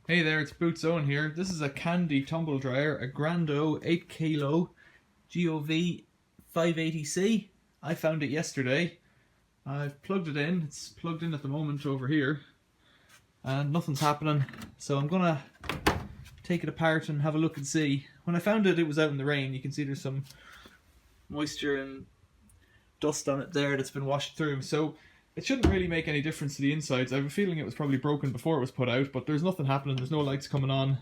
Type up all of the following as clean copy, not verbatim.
Hey there, it's Boots Owen here. This is a Candy tumble dryer, a Grando 8 kilo GOV 580C. I found it yesterday. I've plugged it in. It's plugged in at the moment over here, and nothing's happening. So I'm gonna take it apart and have a look and see. When I found it, it was out in the rain. You can see there's some moisture and dust on it there that's been washed through. So it shouldn't really make any difference to the insides. I have a feeling it was probably broken before it was put out, but there's nothing happening. There's no lights coming on.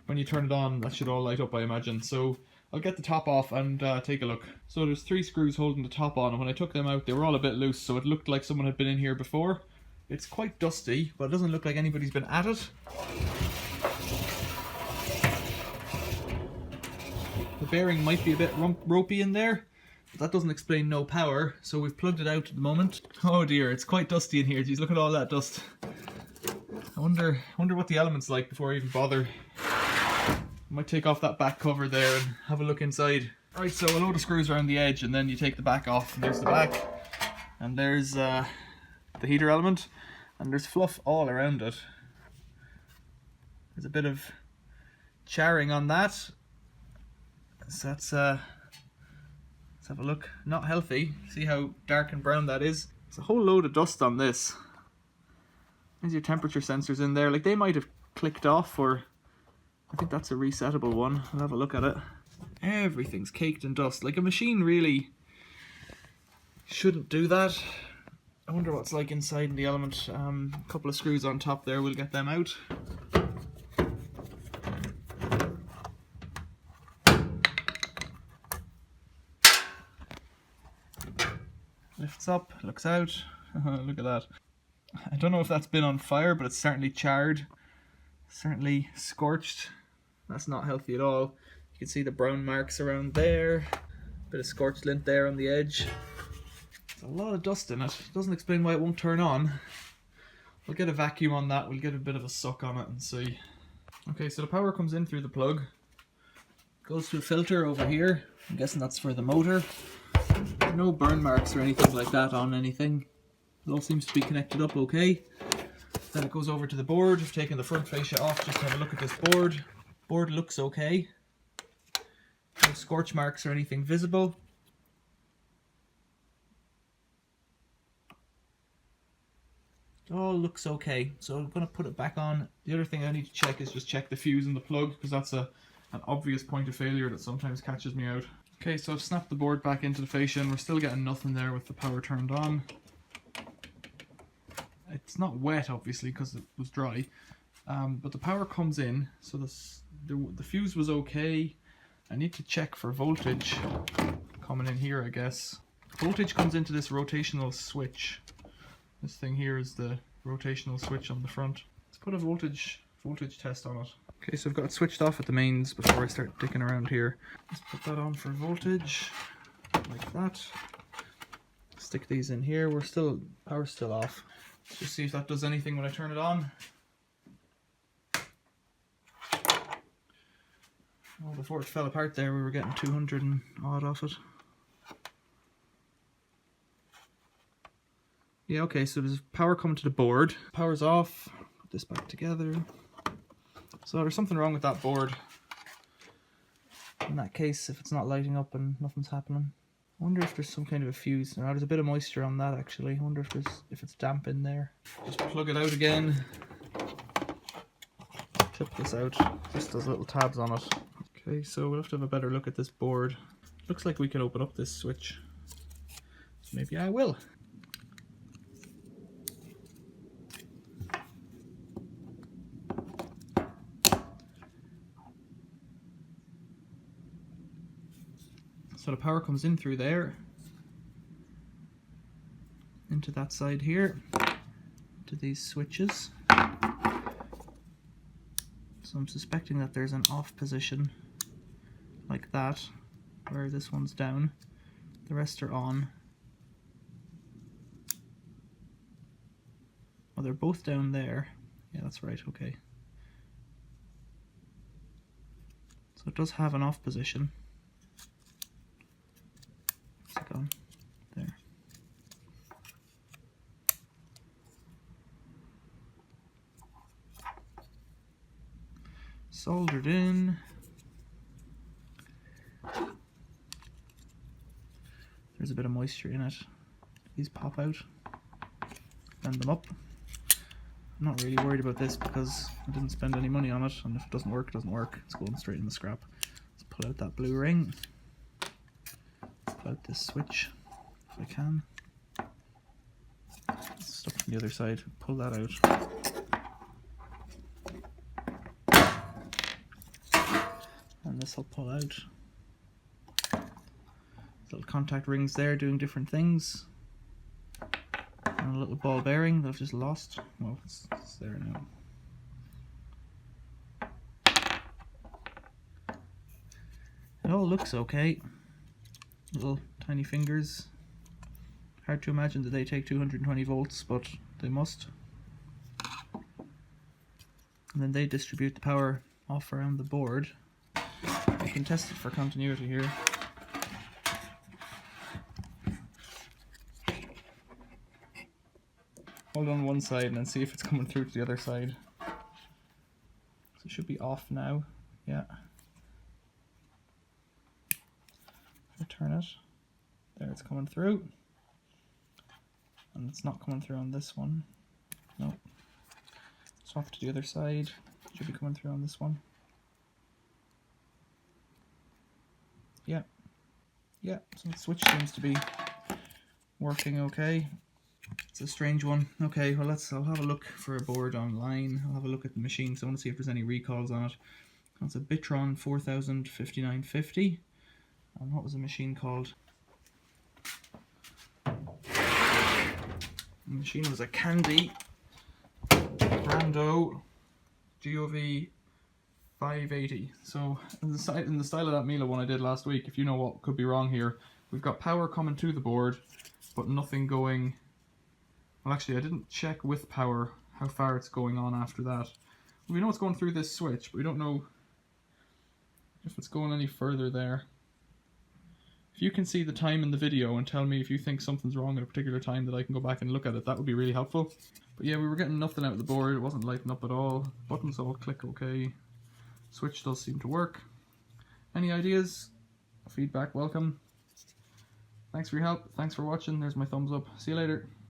When you turn it on, that should all light up, I imagine. So I'll get the top off and take a look. So there's 3 screws holding the top on, and when I took them out, they were all a bit loose, so it looked like someone had been in here before. It's quite dusty, but it doesn't look like anybody's been at it. The bearing might be a bit ropey in there. That doesn't explain no power, so we've plugged it out at the moment. Oh dear, it's quite dusty in here. Geez, look at all that dust. I wonder what the element's like before I even bother. I might take off that back cover there and have a look inside. Right, so a load of screws around the edge, and then you take the back off, and there's the back. And there's the heater element, and there's fluff all around it. There's a bit of charring on that. So that's let's have a look. Not healthy. See how dark and brown that is? There's a whole load of dust on this. There's your temperature sensors in there. Like, they might have clicked off, or I think that's a resettable one. I'll have a look at it. Everything's caked in dust. Like, a machine really shouldn't do that. I wonder what's like inside in the element. A couple of screws on top there, we'll get them out. Lifts up, looks out. Look at that. I don't know if that's been on fire, but it's certainly charred. Certainly scorched. That's not healthy at all. You can see the brown marks around there. Bit of scorched lint there on the edge. There's a lot of dust in it. Doesn't explain why it won't turn on. We'll get a vacuum on that. We'll get a bit of a suck on it and see. Okay, so the power comes in through the plug. Goes through a filter over here. I'm guessing that's for the motor. No burn marks or anything like that on anything. It all seems to be connected up okay. Then it goes over to the board. I've taken the front fascia off just to have a look at this board. Board looks okay. No scorch marks or anything visible. It all looks okay. So I'm going to put it back on. The other thing I need to check is just check the fuse in the plug, because that's an obvious point of failure that sometimes catches me out. Okay, so I've snapped the board back into the fascia, and we're still getting nothing there with the power turned on. It's not wet, obviously, because it was dry, but the power comes in, so the fuse was okay. I need to check for voltage coming in here, I guess. Voltage comes into this rotational switch. This thing here is the rotational switch on the front. Let's put a voltage test on it. Okay, so I've got it switched off at the mains before I start dicking around here. Let's put that on for voltage, like that. Stick these in here. Power's still off. Let's just see if that does anything when I turn it on. Oh, before it fell apart there, we were getting 200 and odd off it. Yeah, okay, so there's power coming to the board. Power's off. Put this back together. So there's something wrong with that board. In that case, if it's not lighting up and nothing's happening. I wonder if there's some kind of a fuse. Now there's a bit of moisture on that actually. I wonder if it's damp in there. Just plug it out again. Tip this out. Just those little tabs on it. Okay, so we'll have to have a better look at this board. Looks like we can open up this switch. Maybe I will. So the power comes in through there, into that side here, to these switches. So I'm suspecting that there's an off position, like that, where this one's down. The rest are on. Oh, they're both down there. Yeah, that's right, okay. So it does have an off position. Gone. There. soldered in. There's a bit of moisture in it. These pop out. Bend them up. I'm not really worried about this because I didn't spend any money on it, and if it doesn't work, it doesn't work. It's going straight in the scrap. Let's pull out that blue ring. Pull out this switch if I can. It's stuck on the other side. Pull that out. And this will pull out. Little contact rings there doing different things. And a little ball bearing that I've just lost. Well, it's there now. It all looks okay. Little tiny fingers. Hard to imagine that they take 220 volts, but they must. And then they distribute the power off around the board. I can test it for continuity here. Hold on one side and then see if it's coming through to the other side. So it should be off now. Yeah. If I turn it, there it's coming through. And it's not coming through on this one. Nope. It's off to the other side. It should be coming through on this one. Yeah. Yeah, so the switch seems to be working okay. It's a strange one. Okay, well I'll have a look for a board online. I'll have a look at the machine, so I want to see if there's any recalls on it. It's a Bitron 405950. And what was the machine called? The machine was a Candy Brando GOV 580. So in the style of that Miele one I did last week, if you know what could be wrong here, we've got power coming to the board, but nothing going. Well, actually, I didn't check with power how far it's going on after that. We know it's going through this switch, but we don't know if it's going any further there. If you can see the time in the video and tell me if you think something's wrong at a particular time that I can go back and look at it, that would be really helpful. But yeah, we were getting nothing out of the board. It wasn't lighting up at all. Buttons all click okay. Switch does seem to work. Any ideas? Feedback welcome. Thanks for your help. Thanks for watching. There's my thumbs up. See you later.